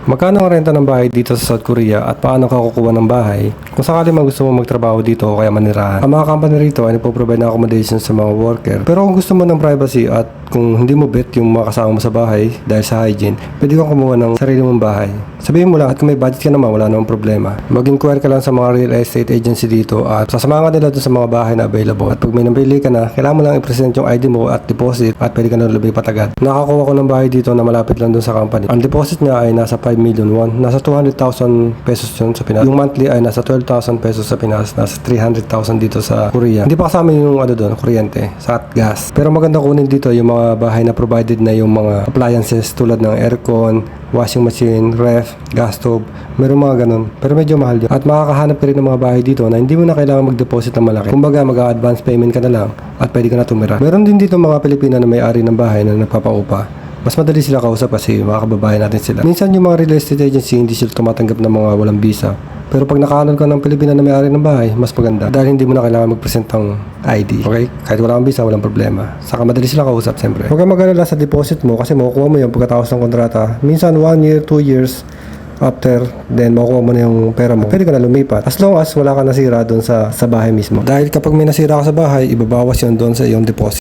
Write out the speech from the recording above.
Magkano ang renta ng bahay dito sa South Korea at paano ka kukuha ng bahay? Kung sakali man gusto mo magtrabaho dito o kaya manirahan, ang mga company rito ay nagpo-provide ng accommodation sa mga worker. Pero kung gusto mo ng privacy at kung hindi mo bet yung mga kasama mo sa bahay dahil sa hygiene, pwede kang kumuha ng sarili mong bahay. Sabihin mo lang at kung may budget ka naman, wala namang problema. Mag-inquire ka lang sa mga real estate agency dito at sasamahan ka nila doon sa mga bahay na available. At pag may nabili ka na, kailangan mo lang i-present yung ID mo at deposit at pwede ka na lumipat agad. Nakakuha ko ng bahay dito na malapit lang doon sa company. Ang deposit niya ay nasa 5 million won. Nasa 200,000 pesos yun sa Pinas. Yung monthly ay nasa 12,000 pesos sa Pinas. Nasa 300,000 dito sa Korea. Hindi pa kasama yung doon, kuryente, sa at gas. Pero maganda kunin dito yung mga bahay na provided na yung mga appliances tulad ng aircon, washing machine, ref, gas stove, meron mga ganun. Pero medyo mahal yun. At makakahanap ka rin ng mga bahay dito na hindi mo na kailangan mag-deposit ng malaki. Kumbaga, mag-advance payment ka na lang at pwede ka na tumira. Meron din dito mga Pilipina na may-ari ng bahay na nagpapaupa. Mas madali sila kausap kasi mga kababayan natin sila. Minsan yung mga real estate agency hindi sila tumatanggap ng mga walang visa. Pero pag nakahanap ka ng Pilipina na may-ari ng bahay, mas maganda. Dahil hindi mo na kailangan mag-present ng ID. Okay? Kahit wala kang visa, walang problema. Saka madali sila kausap, siyempre. Huwag kang mag-alala sa deposit mo kasi makukuha mo yung pagkatapos ng kontrata. Minsan 1 year, 2 years after, then makukuha mo na yung pera mo. Pwede ka na lumipat. As long as wala ka nasira doon sa bahay mismo. Dahil kapag may nasira ka sa bahay, ibabawas yun doon sa iyong deposit.